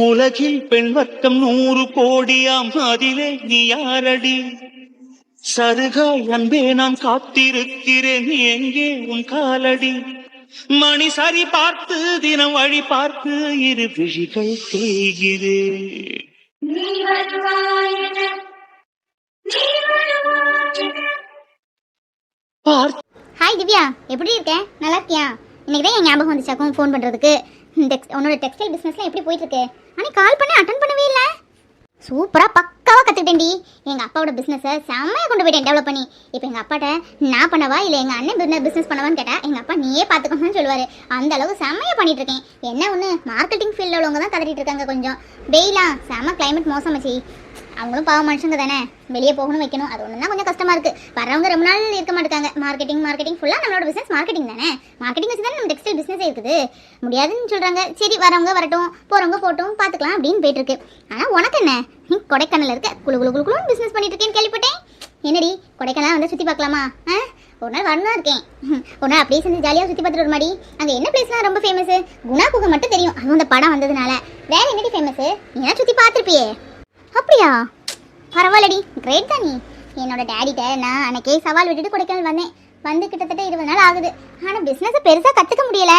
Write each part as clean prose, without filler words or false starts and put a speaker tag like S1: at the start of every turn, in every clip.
S1: உலகில் பெண் வர்க்கம் 100 கோடியாம், அதிலே நீ யாரடி? சருகாய் அன்பே நான் காத்திருக்கிறேன், எங்கே உன் காலடி? மணி சரி பார்த்து தினம் வழி பார்த்து இரு விழிகள் தேய்கிறேன்.
S2: ஹாய் திவ்யா, எப்படி இருக்க? நல்லா இருக்கியா? இன்னைக்கு தான் என் ஞாபகம் வந்துச்சாக்கும் ஃபோன் பண்ணுறதுக்கு. உன்னோட டெக்ஸ்டைல் பிஸ்னஸ்லாம் எப்படி போயிட்டுருக்கு? ஆனால் கால் பண்ண அட்டன் பண்ணவே இல்லை. சூப்பராக பக்காவாக கற்றுக்கிட்டேன்டி. எங்கள் அப்பாவோட பிஸ்னஸை செம்மையாக கொண்டு போயிட்டேன் டெவலப் பண்ணி. இப்போ எங்கள் அப்பாட்ட நான் பண்ணவா இல்லை எங்கள் அண்ணன் பிஸ்னஸ் பண்ணவான்னு கேட்டால் எங்கள் அப்பா நீயே பார்த்துக்கோன்னு சொல்லுவார். அந்த அளவுக்கு செம்மையாக பண்ணிட்டு இருக்கேன். என்ன ஒன்று, மார்க்கெட்டிங் ஃபீல்டில் உள்ளவங்க தான் கதறிட்டு இருக்காங்க. கொஞ்சம் வெயிலா, செம்ம கிளைமேட் மோசமாச்சு. அவங்களும் பாவ மனுஷங்க தானே, வெளியே போகணும் வைக்கணும், அது ஒன்று தான் கொஞ்சம் கஷ்டமாக இருக்குது. வரவங்க ரொம்ப நாள் இருக்க மாட்டாங்க. மார்க்கெட்டிங் ஃபுல்லாக நம்மளோட பிஸ்னஸ் மார்க்கெட்டிங் தானே. மார்க்கெட்டிங் வச்சு தானே நம்ம டெக்ஸ்டைல் பிஸ்னஸே இருக்குது. முடியாதுன்னு சொல்கிறாங்க. சரி, வரவங்க வரட்டும், போகிறவங்க போட்டும், பார்த்துக்கலாம் அப்படின்னு போயிட்டுருக்கு. ஆனால் உனக்கு என்ன, நீ கொடைக்கானல் இருக்க குழு குழு குழு குழுன்னு பிஸ்னஸ் பண்ணிட்டு இருக்கேன்னு கேள்விப்பட்டேன். என்னடி, கொடைக்கானல் வந்து சுற்றி பார்க்கலாமா? ஒரு நாள் வரணும் இருக்கேன். ஒரு நாள் அப்படியே செஞ்சு ஜாலியாக சுற்றி பார்த்துட்டு ஒரு மாதிரி. அங்கே என்ன பிளேஸ்லாம் ரொம்ப ஃபேமஸ்? குணா குகை மட்டும் தெரியும், அதுவும் அந்த படம் வந்ததுனால. வேற என்னடி ஃபேமஸ்? நீலாம் சுற்றி பார்த்துருப்பியே. அப்படியா? பரவாயில்லடி, கிரேட் தான் நீ. என்னோட டேடிட்ட நான் அன்னைக்கே சவால் விட்டுட்டு கொடைக்கானல் வந்தேன். வந்து கிட்டத்தட்ட 20 நாள் ஆகுது. ஆனால் பிஸ்னஸை பெருசாக கற்றுக்க முடியல.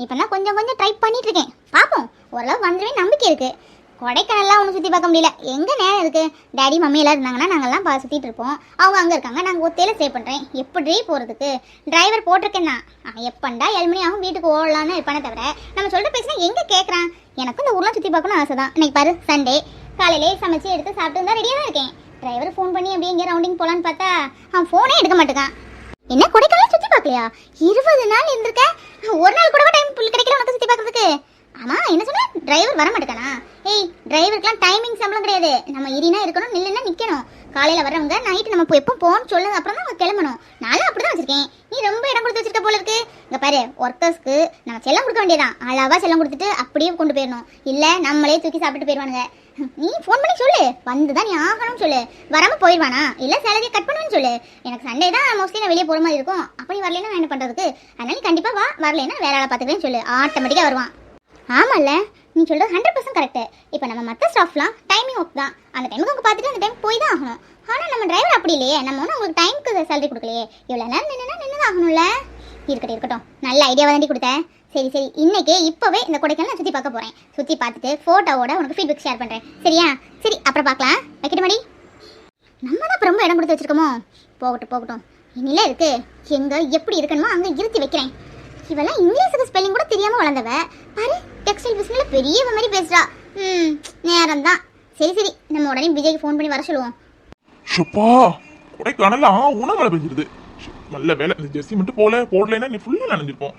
S2: இப்போ தான் கொஞ்சம் கொஞ்சம் ட்ரை பண்ணிட்டு இருக்கேன். பார்ப்போம், ஓரளவு வந்துடுவே நம்பிக்கை இருக்குது. கொடைக்கானல்லாம் ஒன்றும் சுற்றி பார்க்க முடியல. எங்கே நேரம் இருக்குது? டேடி மம்மி எல்லாம் இருந்தாங்கன்னா நாங்கள்லாம் சுற்றிட்டு இருப்போம். அவங்க அங்கே இருக்காங்க, நாங்கள் ஒத்தையில ஸ்டே பண்ணுறேன். எப்படி போகிறதுக்கு? டிரைவர் போட்டிருக்கேன் நான். எப்பண்டா 7 மணி ஆகும் வீட்டுக்கு ஓடலான்னு இருப்பானே தவிர நம்ம சொல்கிற பேசினா எங்கே கேட்குறான்? எனக்கும் இந்த ஊர்லாம் சுற்றி பார்க்கணும்னு ஆசை தான். இன்னைக்கு பாரு சண்டே, காலையிலே சமைச்சு எடுத்து சாப்பிட்டு இருந்தால் ரெடியாக தான் இருக்கேன். டிரைவர் ஃபோன் பண்ணி அப்படியே எங்கே ரவுண்டிங் போகலான்னு பார்த்தா அவன் ஃபோனே எடுக்க மாட்டேங்கான். என்ன கொடைக்கானல் சுற்றி பார்க்கலையா? 20 நாள் இருந்திருக்க, ஒரு நாள் கூட டைம் கிடைக்கல உனக்கு சுற்றி பார்க்கறதுக்கு. ஆமா, என்ன சொன்ன? டிரைவர் வர மாட்டேக்கானா? ஏய், டிரைவருக்குலாம் டைமிங் சம்பளம் கிடையாது. நம்ம இரினா இருக்கணும், நில்லுன்னா நிற்கணும். காலையில் வர்றவங்க நைட்டு நம்ம எப்போ போகணும்னு சொல்லுங்க, அப்புறம் தான் அவங்க கிளம்பணும். நானும் அப்படி தான் வச்சிருக்கேன். நீ ரொம்ப இடம் கொடுத்து வச்சிருக்க போல இருக்கு. இங்கே பாரு, ஒர்க்கர்ஸ்க்கு நம்ம செல்லம் கொடுக்க வேண்டியதான். அளவா செல்லம் கொடுத்துட்டு அப்படியே கொண்டு போயிடணும். இல்லை நம்மளே தூக்கி சாப்பிட்டு போயிடுவானுங்க. நீ ஃபோன் பண்ணி சொல்லு, வந்துதான் நீ ஆகணும்னு சொல்லு. வராமல் போயிடுவானா? இல்லை சேலரியை கட் பண்ணுவேன்னு சொல்லு. எனக்கு சண்டே தான் மோஸ்ட்லி நான் வெளியே போகிற மாதிரி இருக்கும். அப்படி வரலன்னா நான் என்ன பண்ணுறதுக்கு? அதனால நீ கண்டிப்பாக வா, வரலன்னா வேற ஆளை பார்த்துக்கிறேன்னு சொல்லு. ஆட்டோமேட்டிக்காக வருவான். ஆமாம்ல, நீ சொல்கிறது 100% கரெக்டு. இப்போ நம்ம மற்ற ஸ்டாஃப்லாம் டைமிங் ஒர்க் தான். அந்த டைமுக்கு அவங்க பார்த்துட்டு அந்த டைம் போய் தான் ஆகணும். ஆனால் நம்ம டிரைவர் அப்படி இல்லையே. நம்ம ஒன்றும் அவங்களுக்கு டைமுக்கு சேலரி கொடுக்கலையே. இவ்வளோ நேரம் நின்று தான் ஆகணும்ல. இருக்கட்டும், நல்ல ஐடியா வண்டி கொடுத்தேன். சரி, இன்னைக்கு இப்போவே இந்த கொடைக்கானல் நான் சுற்றி பார்க்க போகிறேன். சுற்றி பார்த்துட்டு ஃபோட்டோவோட உனக்கு ஃபீட்பேக் ஷேர் பண்ணுறேன். சரியா? சரி, அப்புறம் பார்க்கலாம். வைக்கட்டுமாடி? நம்ம தான் இப்போ ரொம்ப இடம் கொடுத்து வச்சிருக்கோமோ. போகட்டும். இனில இருக்கு. எங்கே எப்படி இருக்கணுமோ அங்கே இருத்தி வைக்கிறேன். இவெல்லாம் இங்கிலீஷுக்கு ஸ்பெல்லிங் கூட தெரியாமல் வளர்ந்தவ. பாரு, டெக்ஸ்டைல் பிஸ்னஸில் பெரிய மாதிரி பேசுகிறா. நேரம் தான். சரி, நம்ம உடனே விஜய்க்கு ஃபோன் பண்ணி வர சொல்லுவோம்.
S3: ஷப்பா, கொடைக்கானல்ல உணமழை பெஞ்சிருது. நல்ல வேலை, இந்த ஜெர்சி மட்டும் போடலைன்னா நீ ஃபுல்லாக நனைஞ்சிருப்போம்.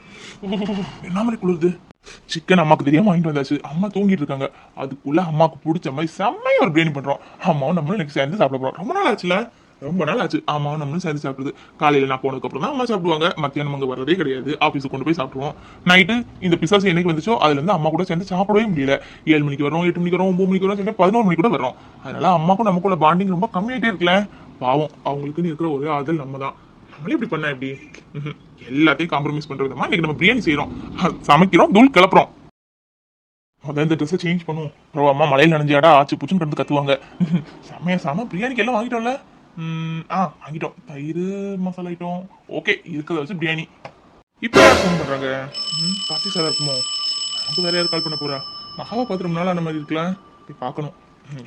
S3: என்ன மாதிரி குளிருது. சிக்கன் அம்மாவுக்கு தெரியாம வாங்கிட்டு வந்தாச்சு. அம்மா தூங்கிட்டு இருக்காங்க. அதுக்குள்ள அம்மாவுக்கு பிடிச்ச மாதிரி செம்மையா ஒரு பிரியாணி பண்றோம். அம்மாவும் நம்மளும் எனக்கு சேர்ந்து சாப்பிட போறோம். ரொம்ப நாள் ஆச்சு அம்மாவும் நம்மளும் சேர்ந்து சாப்பிடுது. காலையில நான் போனதுக்கு அப்புறம் தான் அம்மா சாப்பிடுவாங்க. மத்தியானம் அங்கே வரதே கிடையாது. ஆஃபீஸுக்கு கொண்டு போய் சாப்பிடுவோம். நைட்டு இந்த பிசாசு என்னைக்கு வந்துச்சோ அதுல இருந்து அம்மா கூட சேர்ந்து சாப்பிடவே முடியல. 7 மணிக்கு வரோம், 8 மணிக்கு வரோம், 9 மணிக்கு வரோம், 11 மணிக்கு கூட வரோம். அதனால அம்மாக்கும் நமக்குள்ள பாண்டிங் ரொம்ப கம்மியாயிட்டே இருக்கல. பாவம், அவங்களுக்குன்னு இருக்கிற ஒரே ஆதல் நம்ம தான். நம்மளே இப்படி பண்ண எப்படி? எல்லாத்தையும் காம்ப்ரமைஸ் பண்றது மாதிரி இன்னைக்கு நம்ம பிரியாணி செய்யறோம், சமைக்கிறோம், தூள் கிளப்புறோம். அதான் இந்த ட்ரெஸ்ஸை சேஞ்ச் பண்ணுவோம். அப்புறம் அம்மா மலையில் நனைஞ்சாடா ஆச்சு புச்சுன்னு கிடந்து கத்துவாங்க. செம பிரியாணிக்கு எல்லாம் வாங்கிட்டோம்ல. வாங்கிட்டோம். தயிர் மசாலா ஐட்டம் ஓகே, இருக்கிறத வச்சு பிரியாணி. இப்போ யார் ஃபோன் பண்றாங்க? கார்த்தி சார் இருக்குமோ? நமக்கு வேற யாரும் கால் பண்ண போறா? மகாவை பார்த்து ரொம்ப நாள் அந்த மாதிரி இருக்கலாம். போய் பார்க்கணும்.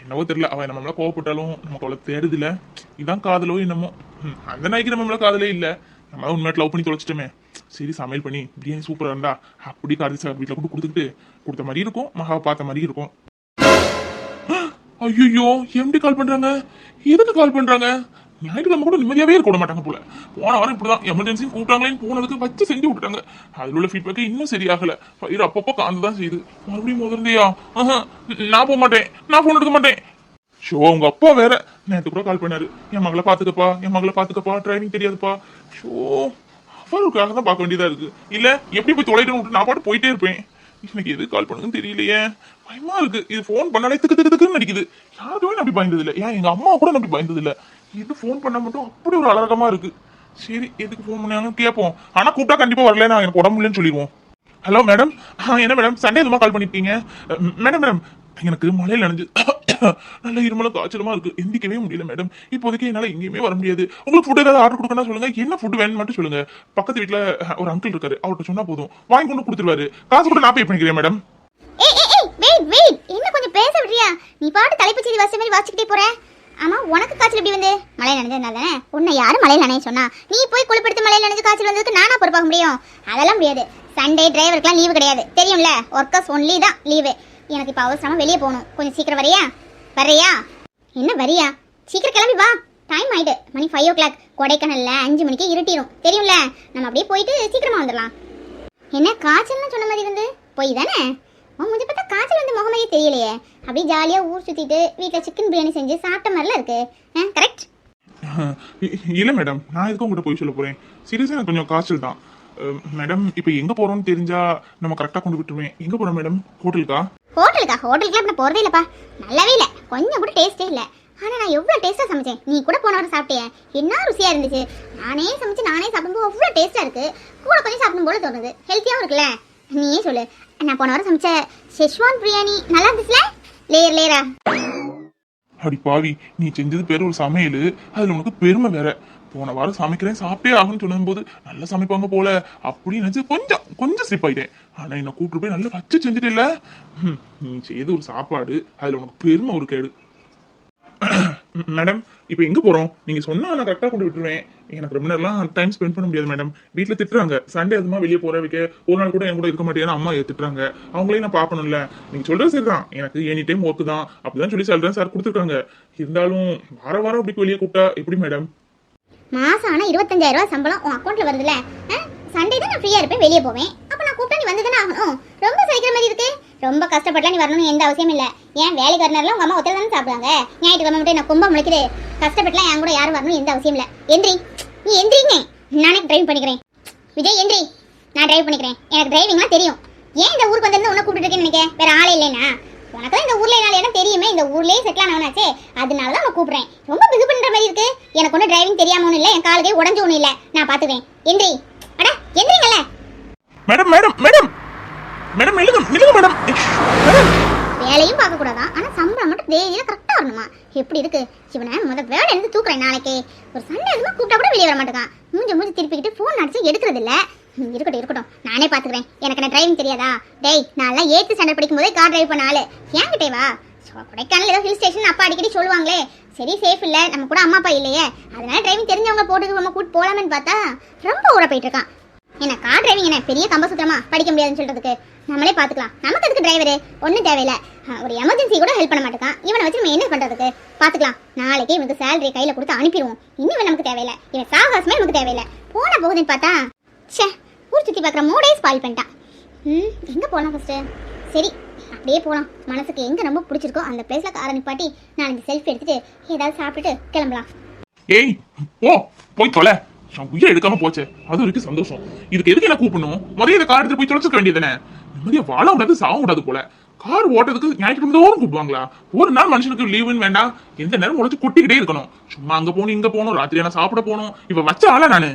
S3: என்னவோ தெரியல, அவன் நம்ம மேலே கோவப்பட்டாலும் நமக்கு அவ்வளோ தேடுது இல்லை. இதான் காதலோ என்னமோ. அந்த நாய்க்கு நம்ம மேலே காதலே இல்லை. நம்ம உண்மையாக லவ் பண்ணி தொலைச்சிட்டோமே. சரி, சமையல் பண்ணி பிரியாணி சூப்பராக இருந்தா அப்படி கார்த்தி சார் வீட்டில் கூட கொடுத்த மாதிரி இருக்கும், மகாவை பார்த்த மாதிரி இருக்கும். ஐயோ, எம்டி கால் பண்றாங்க. எதுக்கு கால் பண்றாங்க? ஞாயிற்றுக்கிழமை கூட நிம்மதியாவே இருக்க விட மாட்டாங்க போல. போன வாரம் இப்படிதான் எமர்ஜென்சி கூப்பிட்டாங்களேன்னு போனதுக்கு வச்சு செஞ்சு விட்டுட்டாங்க. அதில் உள்ள ஃபீட்பேக் இன்னும் சரியாகல. பயிர் அப்பப்போ காந்துதான் செய்யுது. மறுபடியும் முதல்லையா? நான் போக மாட்டேன், நான் போன் எடுக்க மாட்டேன். ஷோ, உங்க அப்பா வேற நேற்று கூட கால் பண்ணாரு. என் மகளை பாத்துக்கப்பா, டிரைவிங் தெரியாதுப்பா. ஷோ, அவருக்காக தான் பார்க்க வேண்டியதா இருக்கு. இல்ல எப்படி போய் தொலைட்டு நான் பாட்டு போயிட்டே இருப்பேன். எனக்கு எது கால் பண்ணுன்னு தெரியலையே, பயமா இருக்கு. இது போன் பண்ணாலே திக்கு நடிக்குது. யாருக்குமே அப்படி பயந்தது இல்லை. ஏன் எங்க அம்மா கூட அப்படி பயந்தது இல்லை. இது போன் பண்ண மட்டும் அப்படி ஒரு அலர்கமா இருக்கு. சரி, எதுக்கு போன் பண்ணாங்கன்னு கேட்போம். ஆனா கூப்பிட்டா கண்டிப்பா வரல, நான் எனக்கு உடம்பு இல்லைன்னு சொல்லிடுவோம். Hello madam. என்ன மேடம், சண்டே எதுமா கால் பண்ணிருக்கீங்க? மேடம் எனக்கு மழையில நனைஞ்சு நல்ல இருமலும் காய்ச்சலமா இருக்கு, எந்திக்கவே முடியல மேடம். இப்போதைக்கு என்னால எங்கேயுமே வர முடியாது. உங்களுக்கு ஃபுட் ஏதாவது ஆர்டர் கொடுக்கணும் சொல்லுங்க, என்ன ஃபுட் வேணும்னு மட்டும் சொல்லுங்க. பக்கத்து வீட்டுல ஒரு அங்கிள் இருக்காரு, அவர்கிட்ட சொன்னா போதும் வாங்கி கொண்டு கொடுத்துருவாரு. காசு கூட நான் பே பண்ணிக்கிறேன் மேடம்.
S2: வெயிட் என்ன கொஞ்சம் பேச விடுறியா? நீ பாட்டு தலைப்பு செய்தி வாசிச்ச மாதிரி வாசிக்கிட்டே போற. ஆமா, உனக்கு காய்ச்சல் எப்படி வந்து? மழை நனைஞ்சதுனால தானே. உன்னை யாரும் மழையில் நனைய சொன்னா? நீ போய் குளிப்படுத்தி மழையில் நனைஞ்சு காய்ச்சல் வந்ததுக்கு நானா பொறுப்பாக முடியும்? அதெல்லாம் முடியாது. சண்டே டிரைவருக்குலாம் லீவு கிடையாது, தெரியும்ல. ஒர்க்கர்ஸ் ஒன்லி தான் லீவு. எனக்கு இப்போ அவசரமா வெளியே போகணும், கொஞ்சம் சீக்கிரம் வரியா? என்ன வரியா? சீக்கிரம் கிளம்பி வா, டைம் ஆயிட்டு. மணி 5 o'clock. கொடைக்கானல்ல 5 மணிக்கு இருட்டிடும், தெரியும்ல. நம்ம அப்படியே போயிட்டு சீக்கிரமா வந்துடலாம். என்ன காய்ச்சல்னு சொன்ன மாதிரி இருந்து போய் தானே? உன் முஞ்ச பார்த்தா காய்ச்சல் வந்து முகமையே தெரியலையே. அப்படியே ஜாலியாக ஊர் சுற்றிட்டு வீட்டில் சிக்கன் பிரியாணி செஞ்சு சாப்பிட்ட மாதிரிலாம் இருக்கு. கரெக்ட்?
S3: இல்லை மேடம், நான் எதுக்கும் உங்கள்கிட்ட போய் சொல்ல போகிறேன். சீரியஸாக எனக்கு கொஞ்சம் காய்ச்சல் தான் மேடம். இப்போ எங்கே போகிறோம்னு தெரிஞ்சா நம்ம கரெக்டாக கொண்டு விட்டுருவேன். எங்கே போகிறோம் மேடம்? ஹோட்டலுக்கா?
S2: ஹோட்டலுக்குலாம் நான் போகிறதே இல்லைப்பா. நல்லாவே இல்லை, கொஞ்சம் கூட டேஸ்ட்டே இல்லை. ஆனால் நான் எவ்வளோ டேஸ்ட்டாக சமைச்சேன். நீ கூட போன வாரம் சாப்பிட்டே, என்ன ருசியாக இருந்துச்சு. நானே சமைச்சு நானே சாப்பிடும்போது அவ்வளோ டேஸ்ட்டாக இருக்குது. கூட கொஞ்சம் சாப்பிடும் போல தோணுது, ஹெல்த்தியாகவும் இருக்குல்ல. நீயே சொல்லு, நான் போன வாரம் சமைச்ச ஷெஷ்வான் பிரியாணி நல்லா இருந்துச்சுல? லேயரா?
S3: அடி பாவி, நீ செஞ்சது பேர் ஒரு சமையல், அதில் உனக்கு பெருமை வேற. போன வாரம் சமைக்கிறேன் சாப்பிட்டே ஆகுன்னு சொல்லும்போது நல்லா சமைப்பாங்க போல அப்படின்னு நினச்சி கொஞ்சம் ஸ்லிப் ஆயிட்டேன். ஆனால் என்னை கூப்பிட்டு போய் நல்லா வச்சு செஞ்சுட்டு இல்லை. நீ செய்த ஒரு சாப்பாடு, அதில் உனக்கு பெருமை ஒரு கேடு. மேடம், இப்போ எங்கே போகிறோம்? நீங்கள் சொன்னால் நான் கரெக்டாக கொண்டு விட்டுருவேன். எனக்கு ரொம்ப நேரம்லாம் டைம் ஸ்பெண்ட் பண்ண முடியாது மேடம். வீட்டில் திட்டுறாங்க, சண்டே அதுமா வெளியே போகிற வைக்க ஒரு நாள் கூட என் கூட இருக்க மாட்டேன்னு அம்மா திட்டுறாங்க. அவங்களையும் நான் பார்க்கணும்ல. நீங்கள் சொல்கிறது சரி தான், எனக்கு எனி டைம் ஒர்க்கு தான், அப்படிதான் சொல்லி சொல்கிறேன் சார் கொடுத்துருக்காங்க. இருந்தாலும் வாரம் அப்படி வெளியே கூப்பிட்டா எப்படி மேடம்?
S2: மாதம் ஆனால் 25,000 ரூபா சம்பளம் உன் அக்கௌண்ட்டில் வருதுல்ல. சண்டே தான் நான் ஃப்ரீயாக இருப்பேன், வெளியே போவேன். அப்போ நான் கூப்பிட்டா நீ வந்து தானே ஆகணும். ரொம்ப சகிக்கிற மாதிரி இருக்கு. ரொம்ப கஷ்டப்படலாம் நீ வரணும்னு எந்த அவசியம் இல்லை. ஏன் வேலைக்கு வரனால உங்கள் அம்மா ஒருத்தர் தானே சாப்பிடுவாங்க. ஞாயிற்றுக்கிழமை மட்டும் நான் கும்பம் முளைக்குது. கஷ்டப்பட்டுலாம் என் கூட யாரும் வரணும் எந்த அவசியம் இல்லை. எந்திரி, நீ எந்திரிங்க, நானே டிரைவ் பண்ணிக்கிறேன். விஜய் எந்திரி, நான் டிரைவ் பண்ணிக்கிறேன். எனக்கு டிரைவிங்லாம் தெரியும். ஏன் இந்த ஊருக்கு வந்து உன்னை கூப்பிட்டு இருக்கேன்னு நினைக்க? வேற ஆளே இல்லைனா? உனக்கு தான் இந்த ஊர்ல என்னால இடம் தெரியுமே, இந்த ஊர்லயே செட்டில் ஆனவனாச்சே, அதனால தான் நான் கூப்பிடுறேன். ரொம்ப பிகு பண்ற மாதிரி இருக்கு. எனக்கு ஒன்றும் டிரைவிங் தெரியாம ஒன்றும் இல்லை, என் காலுக்கே உடஞ்சு ஒன்றும் இல்லை, நான் பார்த்துக்கிறேன். எந்திரி, அட எந்திரிங்கல்ல.
S3: மேடம் மேடம் மேடம் மேடம் நில்லுங்க மேடம்.
S2: வேலையும் பார்க்க கூடாதான், ஆனா சம்பளம் மட்டும் டெய்லியில கரெக்டா வரணுமா? எப்படி இருக்கு இவனை? வேலை இருந்து தூக்குறேன் நாளைக்கு. ஒரு சண்டே எதுவும் கூப்பிட்டா கூட வெளியே வர மாட்டேங்கான். மூஞ்சி திருப்பிக்கிட்டு போன் அடிச்சு எடுக்கிறது இல்ல. இருக்கட்டும், நானே பாத்துக்கிறேன். எனக்கு என்ன டிரைவிங் தெரியாதா? டேய், நான் 8th ஸ்டாண்டர்ட் படிக்கும் போதே கார் டிரைவ் பண்ண ஆளு. ஏன்கிட்டே வா. கொடைக்கானல் ஏதோ ஹில் ஸ்டேஷன் அப்பா அடிக்கடி சொல்லுவாங்களே. சரி, சேஃப் இல்ல, நம்ம கூட அம்மா அப்பா இல்லையே, அதனால டிரைவிங் தெரிஞ்சவங்க போட்டு நம்ம கூட்டு போலாமேன்னு பார்த்தா ரொம்ப ஊற போயிட்டு இருக்கான். என்ன கார் டிரைவிங் என்ன பெரிய கம்பசூத்திரமா? படிக்க முடியாதுன்னு சொல்றதுக்கு நம்மளே பாத்துக்கலாம். நமக்கு அதுக்கு டிரைவரு ஒன்றும் தேவையில்லை. ஒரு எமர்ஜென்சி கூட ஹெல்ப் பண்ண மாட்டேங்கான். இவனை வச்சு நம்ம என்ன பண்றதுக்கு? பாத்துக்கலாம். நாளைக்கே இவனுக்கு சேலரி கையில கொடுத்து அனுப்பிடுவோம். இன்னும் நமக்கு தேவையில்லை. இவன் சாகசமே நமக்கு தேவையில்லை. போன போகுதுன்னு பார்த்தா சே, ஊர் சுற்றி பார்க்குற மூடே ஸ்பாயில் பண்ணிட்டான். எங்கே போகலாம் ஃபஸ்ட்டு? சரி, அப்படியே போகலாம். மனசுக்கு எங்கே ரொம்ப பிடிச்சிருக்கோ அந்த பிளேஸில் காரை நிப்பாட்டி 4 செல்ஃபி எடுத்துட்டு ஏதாவது சாப்பிட்டுட்டு கிளம்பலாம்.
S3: ஏய், போய் தொலை. உயிரை எடுக்காம போச்சே, அது வரைக்கும் சந்தோஷம். இதுக்கு எதுக்கு என்ன கூப்பிடணும்? முதல்ல இந்த கார் எடுத்து போய் தொலைச்சிக்க வேண்டியதானே. நிம்மதியா வாழ விடாது, சாக விடாது போல. கார் ஓட்டதுக்கு ஞாயிற்றுக்கிழமை தோறும் கூப்பிடுவாங்களா? ஒரு நாள் மனுஷனுக்கு லீவுன்னு வேண்டாம், எந்த நேரம் உழைச்சு கொட்டிக்கிட்டே இருக்கணும். சும்மா அங்க போகணும் இங்க போகணும், ராத்திரி நான் சாப்பிட போகணும். இப்ப வச்ச ஆளா நானு.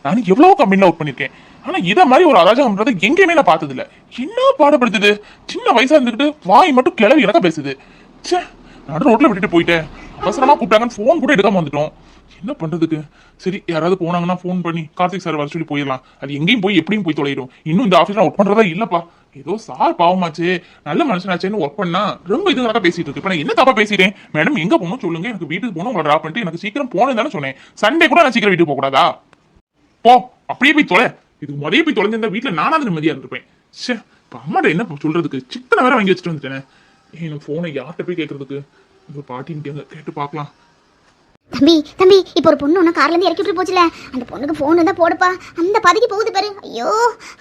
S3: நானும் எவ்வளவு கம்பெனில ஒர்க் பண்ணிருக்கேன், ஆனா இத மாதிரி ஒரு அராஜகம்ன்றதை எங்கேயுமே நான் பார்த்தது இல்ல. என்ன பாடப்படுத்துது? சின்ன வயசா இருந்துகிட்டு வாய் மட்டும் கிளவி எனக்கா பேசுது. நடு ரோட்ல விட்டுட்டு போயிட்டேன். அவசரமா கூப்பிட்டாங்கன்னு போன் கூட எடுக்காம வந்துட்டோம். என்ன பண்றதுக்கு? சரி, யாராவது போனாங்கன்னா போன் பண்ணி கார்த்திக் சார் வர சொல்லி போயிடலாம். அது எங்கேயும் போய் எப்படியும் போய் தொலைடும். இன்னும் இந்த ஆஃபீஸ்ல ஒர்க் பண்றதா இல்லப்பா. ஏதோ சார் பாவமாச்சு, நல்ல மனுஷனாச்சேன்னு ஒர்க் பண்ணா ரொம்ப இது கணக்கா பேசிட்டு இருக்கு. இப்ப நான் என்ன தப்பா பேசிட்டேன்? மேடம் எங்க போகணும் சொல்லுங்க, எனக்கு வீட்டுக்கு போகணும், உங்களை டிராப் பண்ணிட்டு எனக்கு சீக்கிரம் போனேன்னு தானே சொன்னேன். சண்டே கூட நான் சீக்கிரம் வீட்டுக்கு போக கூடாதா? போ, அப்படியே போய் தொலை. இதுக்கு முதலே போய் தொலைஞ்சிருந்தா வீட்டுல நானாவது நிம்மதியா இருந்திருப்பேன். சே, இப்ப அம்மாட்ட என்ன சொல்றதுக்கு? சிக்கனை வேற வாங்கி வச்சுட்டு வந்துட்டேனே. எனக்கு போனை யார்கிட்ட போய் கேட்கறதுக்கு? ஒரு பாட்டின்னு கேட்டு பார்க்கலாம்.
S2: தம்பி, இப்போ ஒரு பொண்ணு ஒன்று கார்லேருந்து இறக்கி விட்டு போச்சுல, அந்த பொண்ணுக்கு ஃபோன் இருந்தால் போடுப்பா. அந்த பாதைக்கு போகுது பாரு. ஐயோ,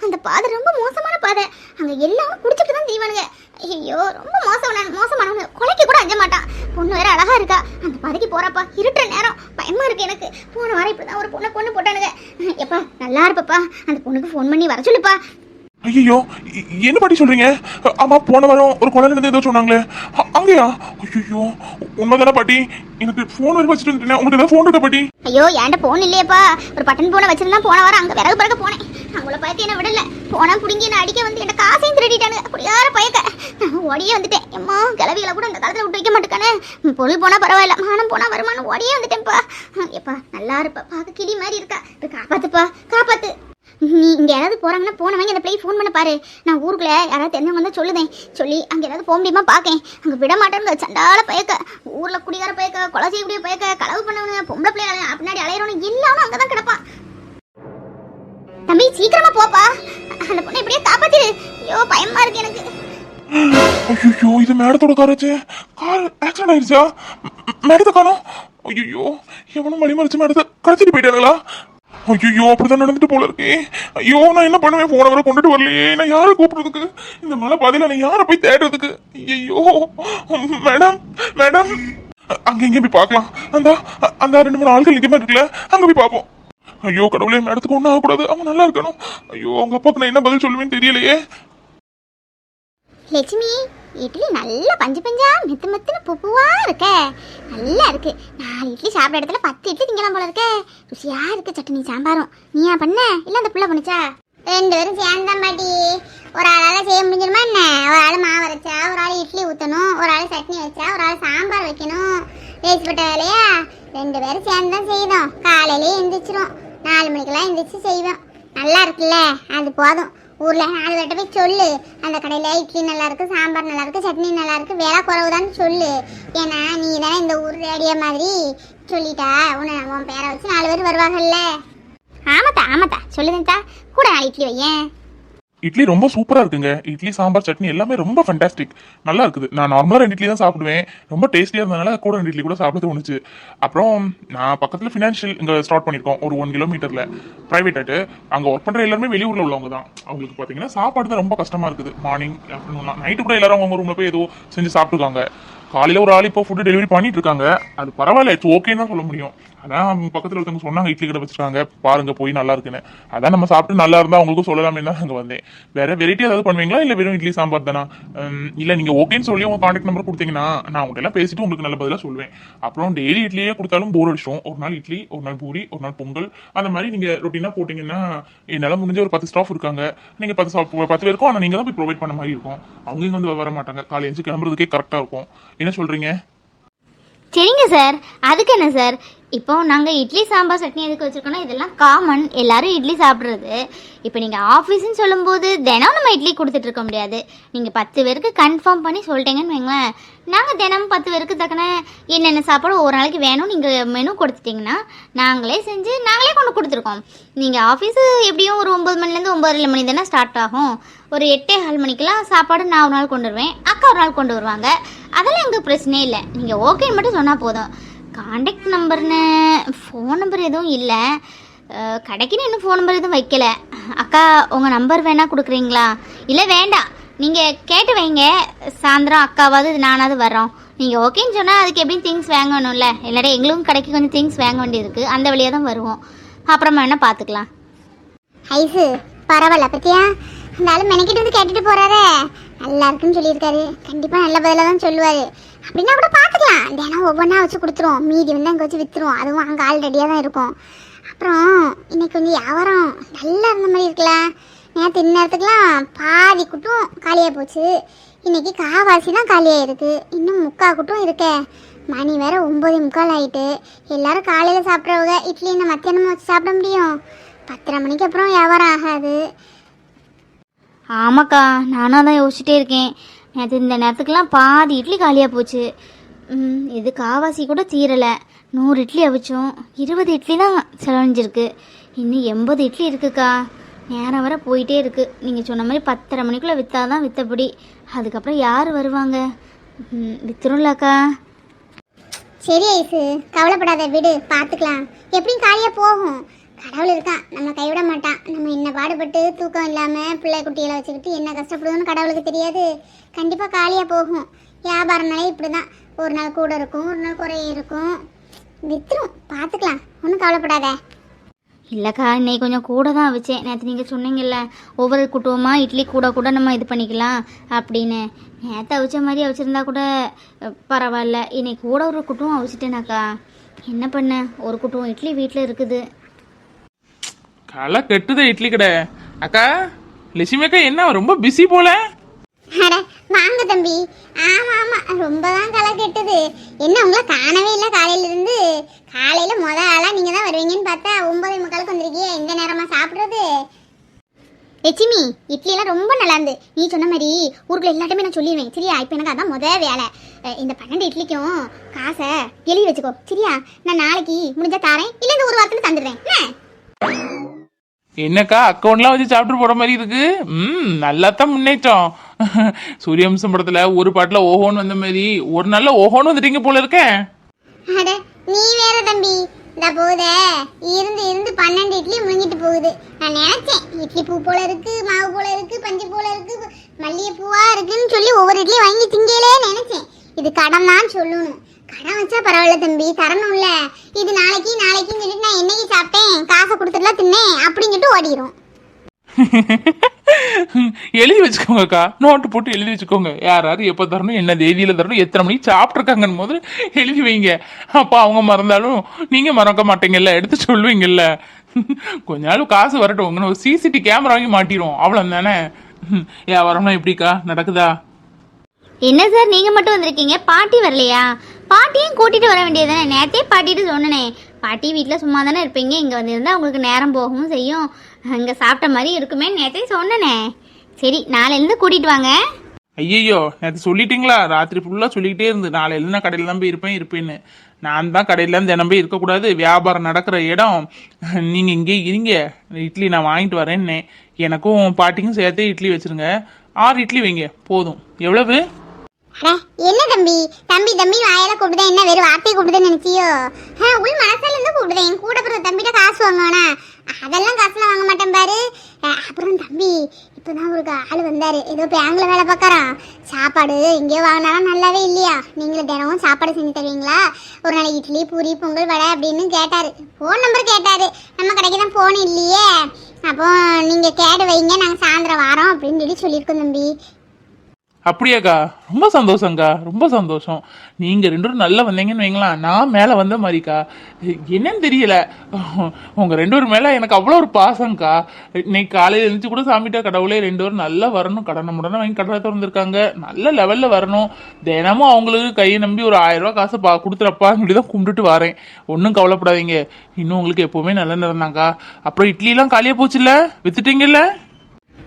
S2: அந்த பாதை ரொம்ப மோசமான பாதை. அங்கே எல்லாரும் குடிச்சிட்டு தான் தீவானுங்க. ஐயோ, ரொம்ப மோசமானவங்க. கொலைக்கு கூட அஞ்ச மாட்டான். பொண்ணு வேற அழகா இருக்கா. அந்த பாதைக்கு போறாப்பா. இருட்டுற நேரம் பயமா இருக்கு எனக்கு. போன வாரம் இப்படிதான் ஒரு பொண்ணு போட்டானுங்க. எப்பா நல்லா இருப்பப்பா, அந்த பொண்ணுக்கு ஃபோன் பண்ணி வர சொல்லுப்பா.
S3: ஐயோ, என்ன பாட்டி சொல்றீங்க? ஆமா, போன வாரம் ஒரு குழந்தை இருந்து ஏதோ சொன்னாங்களே, அங்கயா? ஐயோ, உண்மைதானே பாட்டி? எனக்கு போன் வரை வச்சுட்டு வந்துட்டேன். உங்களுக்கு ஏதாவது போன் இருக்கா பாட்டி?
S2: ஐயோ, ஏன்ட போன் இல்லையப்பா. ஒரு பட்டன் போனை வச்சிருந்தா போன வாரம் அங்க விறகு போனேன். அவங்கள பார்த்து என்ன விடல. போனா புடிங்கி என்ன அடிக்க வந்து என்ன காசையும் திருடிட்டானு. குடியார பயக்க ஓடியே வந்துட்டேன். அம்மா கிளவிகளை கூட இந்த காலத்துல விட்டு வைக்க மாட்டேக்கானே. பொருள் போனா பரவாயில்ல, மானம் போனா வருமானம். ஓடியே வந்துட்டேன்ப்பா. எப்பா நல்லா இருப்பா, பார்க்க கிளி மாதிரி இருக்கா. காப்பாத்துப்பா காப்பாத்து. நீ இங்க யாராவது போறாங்கன்னா போனவங்க அந்த பிள்ளை ஃபோன் பண்ண பாரு. நான் ஊருக்குள்ள யாராவது தெரிஞ்சவங்க வந்தா சொல்லுதேன். சொல்லி அங்க ஏதாவது போக முடியுமா பாக்கேன். அங்க விட மாட்டேன்னு சண்டால பயக்க, ஊர்ல குடிகார பயக்க, கொலை செய்யக்கூடிய பயக்க, களவு பண்ணவனு, பொம்பளை பிள்ளைய பின்னாடி அலையிறவனு எல்லாரும் அங்கதான் கிடப்பான். தம்பி சீக்கிரமா போப்பா, அந்த பொண்ணை இப்படியே காப்பாத்திரு. ஐயோ பயமா இருக்கு எனக்கு.
S3: ஐயோ இது மேடத்தோட காராச்சு. கார் ஆக்சிடென்ட் ஆயிடுச்சா? மேடத்தை காணோம். ஐயோ எவனும் வழி மறைச்சு மேடத்தை கடத்திட்டு போயிட்டாங்களா? ஐயோ அப்படிதான் நடந்துட்டு போல இருக்கே. ஐயோ நான் என்ன பண்ணுவேன், போன வர கொண்டுட்டு வரலையே. நான் யாரை கூப்பிடுறதுக்கு? இந்த மலை பாதையில நான் யாரை போய் தேடுறதுக்கு? ஐயோ மேடம் மேடம், அங்க எங்க போய் பார்க்கலாம். அந்த அந்த 2-3 ஆட்கள் நிக்க மாதிரி இருக்குல்ல, அங்க போய் பார்ப்போம். ஐயோ கடவுளே, மேடத்துக்கு ஒன்றும் ஆகக்கூடாது, அவங்க நல்லா இருக்கணும். ஐயோ அவங்க அப்பாவுக்கு நான் என்ன பதில் சொல்லுவேன்னு தெரியலையே.
S2: லட்சுமி, இட்லி நல்ல பஞ்சு பஞ்சா மெத்து மெத்துன்னு பூவா இருக்க. நல்லா இருக்கு. 4 இட்லி சாப்பிட்ற இடத்துல 10 இட்லி திங்கலாம் போல இருக்க. ருசியா இருக்கு சட்னி சாம்பாரும். நீயா பண்ண இல்ல அந்த புள்ள பண்ணுச்சா? 2 பேரும் சேர்ந்தான் பாட்டி. ஒரு ஆளால செய்ய முடிஞ்சிருமா என்ன? ஒரு ஆள் மாவு அரைச்சா, ஒரு ஆள் இட்லி ஊற்றணும், ஒரு ஆள் சட்னி வச்சா, ஒரு ஆள் சாம்பார் வைக்கணும். வேஸ்ட்பட்ட வேலையா? 2 பேரும் சேர்ந்து தான் செய்தோம். காலையிலேயே எந்திரிச்சிரும். 4 மணிக்கெல்லாம் எந்திரிச்சு செய்வோம். நல்லா இருக்குல்ல, அது போதும். ஊர்ல 4 பேர்ட்ட போய் சொல்லு, அந்த கடையில இட்லி நல்லா இருக்கு, சாம்பார் நல்லா இருக்கு, சட்னி நல்லா இருக்கு, வேலை குறவுதான்னு சொல்லு. ஏன்னா நீ தானே இந்த ஊர் ரேடியோ மாதிரி சொல்லிட்டா, உன் பேரை வச்சு 4 பேர் வருவாங்கல்ல. ஆமாத்தா சொல்லுதா. கூட 4 இட்லி வையேன்.
S3: இட்லி ரொம்ப சூப்பரா இருக்குங்க. இட்லி சாம்பார் சட்னி எல்லாமே ரொம்ப ஃபண்டாஸ்டிக், நல்லா இருக்குது. நான் நார்மலா 2 இட்லி தான் சாப்பிடுவேன். ரொம்ப டேஸ்டியா இருந்ததுனால கூட 2 இட்லி கூட சாப்பிட தோணுச்சு. அப்புறம் நான் பக்கத்துல ஃபினான்ஷியல் இங்க ஸ்டார்ட் பண்ணிருக்கோம், ஒரு 1 கிலோமீட்டர்ல பிரைவேட் ஆட்டு. அங்க ஒர்க் பண்ற எல்லாருமே வெளியூர்ல உள்ளவங்க தான். அவங்களுக்கு பாத்தீங்கன்னா சாப்பாடு தான் ரொம்ப கஷ்டமா இருக்குது. மார்னிங் ஆஃப்டர்நூன் நைட்டு கூட எல்லாரும் அவங்க ரூம்ல போய் ஏதோ செஞ்சு சாப்பிட்டுருக்காங்க. காலையில ஒரு ஆள் இப்போ ஃபுட்டு டெலிவரி பண்ணிட்டு இருக்காங்க. அது பரவாயில்ல, இட்ஸ் ஓகேன்னு தான் சொல்ல முடியும். அதான் பக்கத்துல ஒருத்தவங்க சொன்னாங்க இட்லி கடை வச்சிருக்காங்க பாருங்க போய் நல்லா இருக்குன்னு. அதான் நம்ம சாப்பிட்டு நல்லா இருந்தா அவங்களுக்கும் சொல்லலாமே தான் அங்க வந்தேன். வேற வெரைட்டி ஏதாவது பண்ணுவீங்களா இல்ல வெறும் இட்லி சாம்பார் தானா? இல்ல நீங்க ஓகேன்னு சொல்லி உங்க கான்டாக்ட் நம்பர் கொடுத்தீங்கன்னா நான் உங்கள்கிட்ட எல்லாம் பேசிட்டு உங்களுக்கு நல்ல பதிலா சொல்லுவேன். அப்புறம் டெய்லி இட்லியே கொடுத்தாலும் போர் அடிச்சோம். ஒரு நாள் இட்லி, ஒரு நாள் பூரி, ஒரு நாள் பொங்கல், அந்த மாதிரி நீங்க ரொட்டீனா போட்டீங்கன்னா என்னால முடிஞ்ச ஒரு 10 ஸ்டாஃப் இருக்காங்க. நீங்க 10 பேருக்கும் ஆனா நீங்க தான் போய் ப்ரொவைட் பண்ண மாதிரி இருக்கும். அவங்க இங்க வந்து வர மாட்டாங்க. காலையில எழுந்து கிளம்புறதுக்கே கரெக்டா இருக்கும். என்ன சொல்றீங்க?
S2: சரிங்க சார், அதுக்கு என்ன சார்? இப்போ நாங்கள் இட்லி சாம்பார் சட்னி எதுக்கு வச்சுருக்கோன்னா இதெல்லாம் காமன், எல்லாரும் இட்லி சாப்பிட்றது. இப்போ நீங்கள் ஆஃபீஸ்ன்னு சொல்லும்போது தினம் நம்ம இட்லி கொடுத்துட்டு இருக்க முடியாது. நீங்கள் 10 பேருக்கு கன்ஃபார்ம் பண்ணி சொல்லிட்டீங்கன்னு வைங்களேன், நாங்கள் தினமும் 10 பேருக்கு தக்கன என்னென்ன சாப்பாடு ஒரு நாளைக்கு வேணும் நீங்கள் மெனு கொடுத்துட்டிங்கன்னா நாங்களே செஞ்சு நாங்களே கொண்டு கொடுத்துருக்கோம். நீங்கள் ஆஃபீஸு எப்படியும் ஒரு 9 மணிலேருந்து 9:30 மணி தானே ஸ்டார்ட் ஆகும். ஒரு 8:15 மணிக்கெலாம் சாப்பாடு நான் ஒரு நாள் கொண்டு வருவேன், அக்கா ஒரு நாள் கொண்டு வருவாங்க. அதெல்லாம் எங்களுக்கு பிரச்சனையே இல்லை. நீங்கள் ஓகேன்னு மட்டும் சொன்னால் போதும். கான்டாக்ட் நம்பர்னு ஃபோன் நம்பர் எதுவும் இல்லை, கடைக்குன்னு இன்னும் ஃபோன் நம்பர் எதுவும் வைக்கல. அக்கா உங்கள் நம்பர் வேணால் கொடுக்குறீங்களா? இல்லை வேண்டாம், நீங்கள் கேட்டு வைங்க. சாயந்தரம் அக்காவாவது நானாவது வர்றோம். நீங்கள் ஓகேன்னு சொன்னால் அதுக்கு எப்படியும் திங்ஸ் வாங்கணும்ல. இல்லாட்டி எங்களுக்கும் கடைக்கு கொஞ்சம் திங்ஸ் வாங்க வேண்டியது இருக்குது, அந்த வழியாக தான் வருவோம். அப்புறமா வேணால் பார்த்துக்கலாம். ஐஸு பரவாயில்ல பத்தியா, அந்த ஆள் மெனக்கிட்டு வந்து கேட்டுட்டு போறாரே, நல்லா இருக்குன்னு சொல்லியிருக்காரு. கண்டிப்பா நல்ல பதிலாக தான் சொல்லுவாரு. அப்படின்னா கூட பார்த்துக்கலாம். தினம் ஒவ்வொன்றா வச்சு கொடுத்துருவோம், மீதி வந்து அங்கே வச்சு விற்றுருவோம். அதுவும் அங்கே ஆல்ரெடியாக தான் இருக்கும். அப்புறம் இன்னைக்கு வந்து வியாபாரம் நல்லா இருந்த மாதிரி இருக்கலாம். நேற்று இந்நேரத்துக்குலாம் பாதி கூட்டம் காலியாக போச்சு. இன்னைக்கு காவாசி தான் காலியாக இருக்குது. இன்னும் 3/4 கூட்டம் இருக்கே. மணி வேற 9:45 ஆகிட்டு. எல்லாரும் காலையில் சாப்பிட்றவங்க இட்லி என்ன மத்தியானமும் வச்சு சாப்பிட முடியும்? 10:30 மணிக்கு அப்புறம் வியாபாரம் ஆகாது.
S4: ஆமாக்கா, நானும் அதான் யோசிச்சுட்டே இருக்கேன். நேற்று இந்த நேரத்துக்குலாம் பாதி இட்லி காலியாக போச்சு. இது காவாசி கூட தீரலை. 100 இட்லி அவிச்சோம், 20 இட்லி தான் செலவழிஞ்சிருக்கு. இன்னும் 80 இட்லி இருக்குக்கா. நேரம் வர போயிட்டே இருக்குது. நீங்கள் சொன்ன மாதிரி 10:30 மணிக்குள்ளே விற்றாதான் விற்றபடி. அதுக்கப்புறம் யார் வருவாங்க? விற்றுரும்லக்கா.
S2: சரி ஐசு, கவலைப்படாத, விடு, பார்த்துக்கலாம். எப்படியும் காலியாக போகும். கடவுள் இருக்கான், நம்ம கைவிட மாட்டான். நம்ம என்ன பாடுபட்டு தூக்கம் இல்லாமல் பிள்ளை குட்டிகளை வச்சுக்கிட்டு என்ன கஷ்டப்படுதுன்னு கடவுளுக்கு தெரியாது. கண்டிப்பாக காலியாக போகும். வியாபாரம்னாலே இப்படி தான், ஒரு நாள் கூட இருக்கும், ஒரு நாள் குறைய இருக்கும். வித்துரும், பார்த்துக்கலாம், ஒன்றும் கவலைப்படாத.
S4: இல்லைக்கா, இன்னைக்கு கொஞ்சம் கூட தான் வச்சேன். நேற்று நீங்கள் சொன்னீங்கல்ல ஒவ்வொரு குட்டுவமாக இட்லி கூட கூட நம்ம இது பண்ணிக்கலாம் அப்படின்னு. நேற்று அவிச்ச மாதிரி அவிச்சிருந்தா கூட பரவாயில்ல. இன்னைக்கு கூட ஒரு குட்டுவம் அவிச்சிட்டேனாக்கா. என்ன பண்ண, ஒரு குட்டுவம் இட்லி வீட்டில் இருக்குது.
S5: களை கெட்டுதே இட்லி கடை. அக்கா லட்சுமி அக்கா என்ன ரொம்ப பிஸி போல.
S2: அட வாங்க தம்பி. ஆமா ஆமா ரொம்ப தான் களை கெட்டது. என்ன உங்களை காணவே இல்லை காலையில இருந்து. காலையில முத ஆளா நீங்க தான் வருவீங்கன்னு பார்த்தா 9:45 வந்திருக்கீங்க. இந்த நேரமா சாப்பிடுறது? லட்சுமி இட்லி எல்லாம் ரொம்ப நல்லா இருந்து. நீ சொன்ன மாதிரி ஊருக்குள்ள எல்லாத்தையுமே நான் சொல்லிடுவேன் சரியா? இப்போ எனக்கு அதான் முத வேலை. இந்த 12 இட்லிக்கும் காசை எழுதி வச்சுக்கோ சரியா? நான் நாளைக்கு முடிஞ்சா தாரேன், இல்லை இந்த ஒரு வாரத்துல தந்துடுறேன்.
S5: என்னக்கா அக்கௌண்ட்லாம் வச்சு சாப்பிட்டு போற மாதிரி இருக்கு. நல்லா தான் முன்னேற்றம். சூரியவம்சம் படத்துல ஒரு பாட்டுல ஓஹோன்னு வந்த மாதிரி ஒரு நாள்ல ஓஹோன்னு வந்துட்டீங்க போல இருக்கேன்.
S2: அட நீ வேற தம்பி. இந்த போத இருந்து இருந்து 12 இட்லி முழுங்கிட்டு போகுது. நான் நினைச்சேன் இட்லி பூ போல இருக்கு, மாவு போல இருக்கு, பஞ்சு போல இருக்கு, மல்லிகை பூவா இருக்குன்னு சொல்லி ஒவ்வொரு இட்லி வாங்கி திங்கலே நினைச்சேன். இது கடன் தான் சொல்லணும். கடன் வச்சா பரவாயில்ல தம்பி, தரணும்ல. இது நாளைக்குன்னு சொல்லிட்டு நான் என்னைக்கு சாப்பிட்டேன், காசை கொடுத்துட்டுலாம் தின்னேன் அப்படின்னு சொல்லிட்டு ஓடிடும்.
S5: எழுதி வச்சுக்கோங்கக்கா, நோட்டு போட்டு எழுதி வச்சுக்கோங்க. யார் யார் எப்போ தரணும், என்ன தேதியில தரணும், எத்தனை மணிக்கு சாப்பிட்ருக்காங்கன்னு போது எழுதி வைங்க. அப்போ அவங்க மறந்தாலும் நீங்க மறக்க மாட்டீங்கல்ல, எடுத்து சொல்லுவீங்கல்ல. கொஞ்ச நாள் காசு வரட்டும், உங்க ஒரு சிசிடி கேமரா வாங்கி மாட்டிடும், அவ்வளோ தானே. வியாபாரம்லாம் எப்படிக்கா நடக்குதா?
S4: என்ன சார் நீங்க மட்டும் வந்திருக்கீங்க, பாட்டி வரலையா? பாட்டியும் கூட்டிட்டு வர வேண்டியதானே? நேரத்தே பாட்டிட்டு சொன்னனே, பாட்டி வீட்டில் சும்மா தானே இருப்பீங்க, இங்கே வந்திருந்தா உங்களுக்கு நேரம் போகவும் செய்யும், இங்கே சாப்பிட்ட மாதிரி இருக்குமே நேரத்தே சொன்னனே. சரி நாளையிலேருந்து கூட்டிட்டு வாங்க.
S5: ஐயோ நேற்று சொல்லிட்டீங்களா? ராத்திரி ஃபுல்லாக சொல்லிக்கிட்டே இருந்து நாளையிலேருந்து நான் கடையில் தான் போய் இருப்பேன்னு. நான் தான் கடையில் தினம் போய் இருக்கக்கூடாது, வியாபாரம் நடக்கிற இடம். நீங்கள் இங்கே இருங்க, இட்லி நான் வாங்கிட்டு வரேன்னே. எனக்கும் பாட்டிக்கும் சேர்த்தே இட்லி வச்சிருங்க. 6 இட்லி வைங்க போதும். எவ்வளவு?
S2: என்ன தம்பி தம்பி தம்பி வாயில கூப்பிடுதேன், என்ன வேறு வார்த்தையை கூப்பிடுதேன்னு நினைச்சியோ? உள் மனசுல இருந்து கூப்பிடுதேன். கூட பிறகு தம்பிட்ட காசு வாங்குவானா? அதெல்லாம் காசுலாம் வாங்க மாட்டேன் பாரு. அப்புறம் தம்பி இப்பதான் ஒரு ஆள் வந்தாரு, ஏதோ பேங்க்ல வேலை பார்க்கறான். சாப்பாடு எங்கேயோ வாங்கினாலும் நல்லாவே இல்லையா? நீங்களும் தினமும் சாப்பாடு செஞ்சு தருவீங்களா? ஒரு நாளைக்கு இட்லி பூரி பொங்கல் வடை அப்படின்னு கேட்டாரு. ஃபோன் நம்பர் கேட்டாரு. நம்ம கடைக்கு தான் ஃபோன் இல்லையே, அப்போ நீங்க கேட்டு வைங்க, நாங்கள் சாயந்தரம் வாரோம் அப்படின்னு சொல்லியிருக்கோம் தம்பி.
S5: அப்படியாக்கா? ரொம்ப சந்தோஷங்க்கா, ரொம்ப சந்தோஷம். நீங்கள் 2 பேரும் நல்லா வந்தீங்கன்னு வைங்களா, நான் மேலே வந்த மாதிரிக்கா. என்னன்னு தெரியல, உங்கள் 2 பேரும் மேலே எனக்கு அவ்வளோ ஒரு பாசங்க்கா. இன்னைக்கு காலையில் எழுந்துச்சு கூட சாமிட்டா, கடவுளே 2 பேரும் நல்லா வரணும், கடனை முடனை வாங்கி கடனை திறந்துருக்காங்க, நல்ல லெவலில் வரணும், தினமும் அவங்களுக்கு கையை நம்பி ஒரு 1000 ரூபா காசை கொடுத்துறப்பான்னு சொல்லி தான் கும்பிட்டுட்டு வரேன். ஒன்றும் கவலைப்படாதீங்க, இன்னும் உங்களுக்கு எப்போவுமே நல்ல நேரம் தாங்க்கா. அப்புறம் இட்லிலாம் காலியாக போச்சுல்ல, வித்துட்டீங்கல்ல?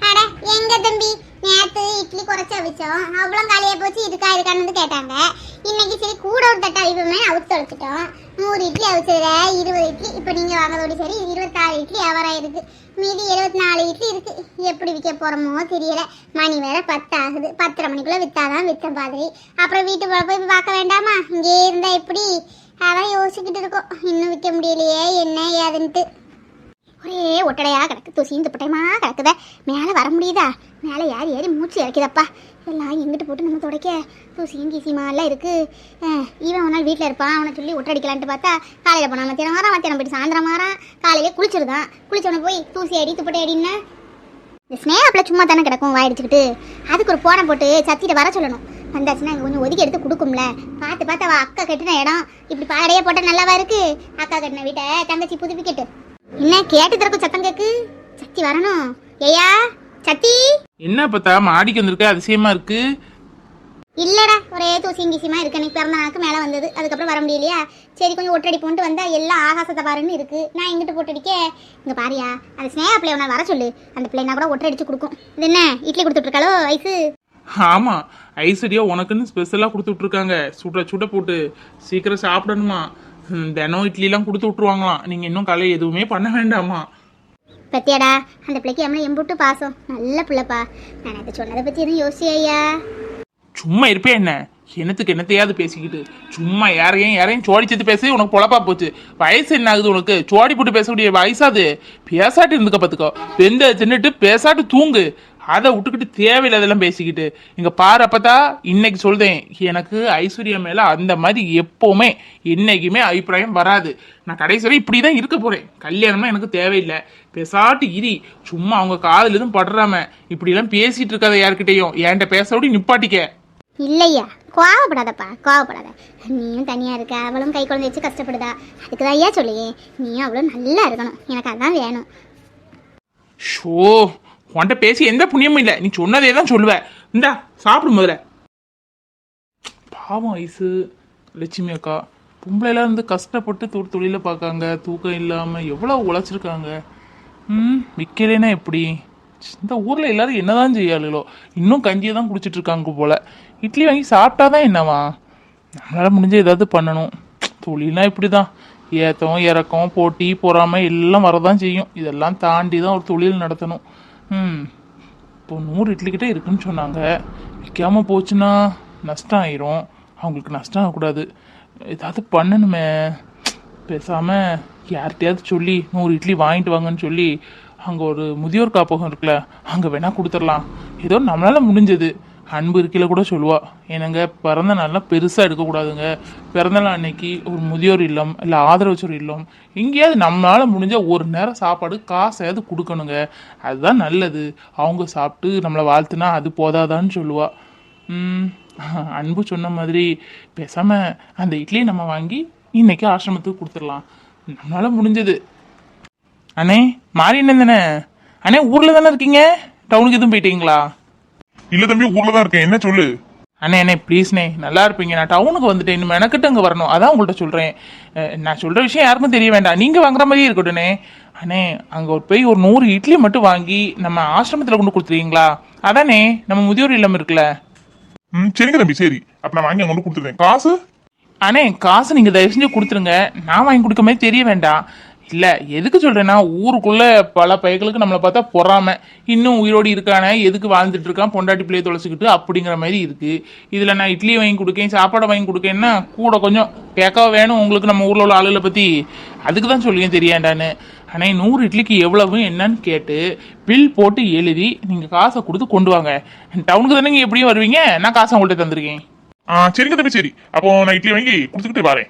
S2: அட எங்க தம்பி, நேத்து இட்லி குறைச்சா வச்சோம், அவ்வளோ காலியா போச்சு. இருக்கான்னு கேட்டாங்க. இன்னைக்கு சரி கூட ஒரு தட்டை அவிப்போமே அவுத்து தொலைச்சிட்டோம். 100 இட்லி அவிச்சதுல 20 இட்லி இப்போ நீங்க வாங்கதோடு சரி 26 இட்லி வியாபாரம் இருக்கு. மீதி 74 இட்லி இருக்கு. எப்படி விற்க போறோமோ தெரியல. மணி வேற 10 ஆகுது. 10:30 மணிக்குள்ள வித்தாதான் வித்த மாதிரி. அப்புறம் வீட்டுக்குள்ள போய் பார்க்க வேண்டாமா? இங்கே இருந்தா எப்படி? அதான் யோசிச்சுக்கிட்டு இருக்கோம். இன்னும் விற்க முடியலையே என்ன ஏதுன்ட்டு. ஒரே ஒட்டடையா கிடக்கு, தூசியும் துப்பட்டையமா கிடக்குத. மேலே வர முடியுதா? மேலே ஏறி ஏறி மூச்சு இறக்குதப்பா. எல்லாம் எங்கிட்டு போட்டு நம்ம துடைக்க? தூசியும் கீசியுமாலாம் இருக்கு. இவன் ஒரு நாள் வீட்டில் இருப்பான், அவனை சொல்லி ஒட்டடிக்கலான்ட்டு பார்த்தா காலையில் போனால் மத்தியானம் வரான், மத்தியானம் போயிட்டு சாயந்தரம் வரான். காலையிலே குளிச்சிருதான், குளிச்சவனை போய் தூசி அடி துப்பட்டை அடின்னா இந்த ஸ்னேப்பில் சும்மா தானே கிடக்கும் வாயிடிச்சுக்கிட்டு. அதுக்கு ஒரு போனை போட்டு சத்திட்டு வர சொல்லணும். வந்தாச்சுன்னா கொஞ்சம் ஒதுக்கி எடுத்து கொடுக்கும்ல. பார்த்து அவள் அக்கா கட்டின இடம் இப்படி பாடையே போட்டால் நல்லாவா இருக்கு? அக்கா கட்டின வீட்டை தங்கச்சி புதுப்பிக்கட்டு. என்ன கேட்டு திறக்கும் சத்தம் கேக்கு? சத்தி வரணும். ஏயா சத்தி,
S5: என்ன பார்த்தா மாடிக்கு வந்திருக்க, அதிசயமா இருக்கு.
S2: இல்லடா ஒரே தூசியும் கீசியமா இருக்கு. எனக்கு பிறந்த நாளுக்கு மேலே வந்தது, அதுக்கப்புறம் வர முடியலையா? சரி கொஞ்சம் ஒட்டடி போட்டு வந்தா எல்லாம் ஆகாசத்தை பாருன்னு இருக்கு. நான் எங்கிட்ட போட்டடிக்க இங்க பாரியா, அது ஸ்னேகா பிள்ளை உன வர சொல்லு. அந்த பிள்ளைனா கூட ஒட்டடிச்சு கொடுக்கும். இது என்ன இட்லி கொடுத்துட்டு இருக்காளோ ஐஸு?
S5: ஆமா, ஐஸ்வர்யா உனக்குன்னு ஸ்பெஷலா கொடுத்து விட்டுருக்காங்க. சுட போட்டு சீக்கிரம் சாப்பிடணுமா. தினம் இட்லிலாம் கொடுத்து விட்டுருவாங்களாம். நீங்க இன்னும் காலையில் எதுவுமே பண்ண வேண்டாமா.
S2: பத்தியாடா அந்த பிள்ளைக்கு எம்மளை எம்புட்டு பாசம், நல்ல பிள்ளைப்பா. நான் அதை சொன்னதை பத்தி எதுவும் யோசியா?
S5: சும்மா இருப்பேன் என்ன, என்னத்துக்கு என்னத்தையாவது பேசிக்கிட்டு சும்மா யாரையும் சோடிச்சது பேசி உனக்கு பொழப்பா போச்சு. வயசு என்ன ஆகுது உனக்கு? சோடி போட்டு பேசக்கூடிய வயசாது. பேசாட்டு இருந்துக்க பார்த்துக்கோ. வெந்த தின்னுட்டு பேசாட்டு தூங்கு. அதை விட்டுக்கிட்டு தேவையில்லாதெல்லாம் பேசிக்கிட்டு இங்க பாரு. அப்பதான் இன்னைக்கு சொல்றேன், எனக்கு ஐஸ்வர்யா மேல அந்த மாதிரி எப்பவுமே என்னைக்குமே அபிப்பிராயம் வராது. நான் கடைசி வரை இப்படிதான் இருக்க போறேன். கல்யாணம்னா எனக்கு தேவையில்லை. பேசாட்டு இரி. சும்மா அவங்க காதுல எதுவும் படுறாம இப்படி எல்லாம் பேசிட்டு இருக்காத யாருக்கிட்டையும். என்கிட்ட பேச நிப்பாட்டிக்க.
S2: இல்லையா, கோவப்படாதப்பா, கோவப்படாத. நீயும் தனியா இருக்க, அவளும் கை குழந்தை வச்சு கஷ்டப்படுதா. அதுக்குதான் ஐயா சொல்லியே, நீயும் அவளும் நல்லா இருக்கணும். எனக்கு அதான் வேணும்.
S5: ஷோ, உன்கிட்ட பேசி எந்த புண்ணியமும் இல்லை, நீ சொன்னதே தான் சொல்லுவ. இந்தா சாப்பிடு முதல்ல. பாவம் ஐசு, லட்சுமி அக்கா பொம்பளைலாம் இருந்து கஷ்டப்பட்டு தொழில பார்க்காங்க, தூக்கம் இல்லாமல் எவ்வளோ உழைச்சிருக்காங்க. விற்கலைன்னா எப்படி? இந்த ஊரில் எல்லாரும் என்னதான் செய்யாளுகளோ, இன்னும் கஞ்சியை தான் குடிச்சிட்டு இருக்காங்க போல. இட்லி வாங்கி சாப்பிட்டாதான் என்னவா? நம்மளால முடிஞ்ச ஏதாவது பண்ணணும். தொழில்னா இப்படி தான், ஏத்தம் இறக்கம் போட்டி பொறாமை எல்லாம் வரதான் செய்யும். இதெல்லாம் தாண்டி தான் ஒரு தொழில் நடத்தணும். இப்போ 100 இட்லி கிட்ட இருக்குன்னு சொன்னாங்க. விற்காம போச்சுன்னா நஷ்டம் ஆயிரும். அவங்களுக்கு நஷ்டம் ஆகக்கூடாது, ஏதாவது பண்ணணுமே. பேசாமல் யார்கிட்டயாவது சொல்லி 100 இட்லி வாங்கிட்டு வாங்கன்னு சொல்லி அங்கே ஒரு முதியோர் காப்பகம் இருக்குல்ல, அங்கே வேணால் கொடுத்துடலாம். ஏதோ நம்மளால் முடிஞ்சது. அன்பு இருக்கையில் கூட சொல்லுவா, என்னங்க பிறந்த நாள்லாம் பெருசாக எடுக்கக்கூடாதுங்க, பிறந்த நாள் அன்னைக்கு ஒரு முதியோர் இல்லம் இல்லை ஆதரவச்சோர் இல்லம் எங்கேயாவது நம்மளால் முடிஞ்ச ஒரு நேரம் சாப்பாடு காசையாவது கொடுக்கணுங்க, அதுதான் நல்லது. அவங்க சாப்பிட்டு நம்மளை வாழ்த்துனா அது போதாதான்னு சொல்லுவா. அன்பு சொன்ன மாதிரி பேசாமல் அந்த இட்லியை நம்ம வாங்கி இன்னைக்கு ஆசிரமத்துக்கு கொடுத்துடலாம், நம்மளால முடிஞ்சது. அண்ணே மாறி என்ன தானே? அண்ணே ஊரில் தானே இருக்கீங்க, டவுனுக்கு எதுவும் போயிட்டீங்களா?
S3: இல்ல தம்பி, ஊர்ல தான் இருக்கேன். என்ன சொல்லு?
S5: அண்ணே ப்ளீஸ்ண்ணே, நல்லா இருப்பீங்க. நான் டவுனுக்கு வந்துட்டேன், இன்னும் மெனக்கிட்டு அங்கே வரணும், அதான் உங்கள்கிட்ட சொல்கிறேன். நான் சொல்கிற விஷயம் யாருக்கும் தெரிய வேண்டாம், நீங்கள் வாங்குற மாதிரியே இருக்கட்டும்ண்ணே. அண்ணே அங்கே போய் ஒரு 100 இட்லி மட்டும் வாங்கி நம்ம ஆசிரமத்தில் கொண்டு கொடுத்துருவீங்களா? அதானே நம்ம முதியோர் இல்லம் இருக்குல்ல.
S3: சரிங்க தம்பி, சரி. அப்ப நான் வாங்கி கொண்டு கொடுத்துருவேன். காசு?
S5: அண்ணே காசு நீங்கள் தயவு செஞ்சு கொடுத்துருங்க, நான் வாங்கி கொடுக்க மாதிரி தெரிய வேண்டாம். இல்லை எதுக்கு சொல்கிறேன்னா, ஊருக்குள்ளே பல பையர்களுக்கு நம்மளை பார்த்தா பொறாம, இன்னும் உயிரோடு இருக்கானே, எதுக்கு வாழ்ந்துட்டு இருக்கான், பொண்டாட்டி பிள்ளையை தொலைச்சிக்கிட்டு அப்படிங்கிற மாதிரி இருக்குது. இதில் நான் இட்லியை வாங்கி கொடுக்கேன், சாப்பாடை வாங்கி கொடுக்கேன்னா கூட கொஞ்சம் கேட்கவா வேணும் உங்களுக்கு, நம்ம ஊரில் உள்ள ஆளுகளை பற்றி. அதுக்கு தான் சொல்லுங்க தெரியாண்டான்னு. ஆனால் 100 இட்லிக்கு எவ்வளவு என்னன்னு கேட்டு பில் போட்டு எழுதி நீங்கள் காசை கொடுத்து கொண்டு வாங்க. டவுனுக்கு தானே நீங்கள் எப்படியும் வருவீங்க, நான் காசை உங்கள்கிட்ட தந்திருக்கேன்.
S3: சரிங்க தம்பி, சரி. அப்போ நான் இட்லி வாங்கி கொடுத்துக்கிட்டு வரேன்.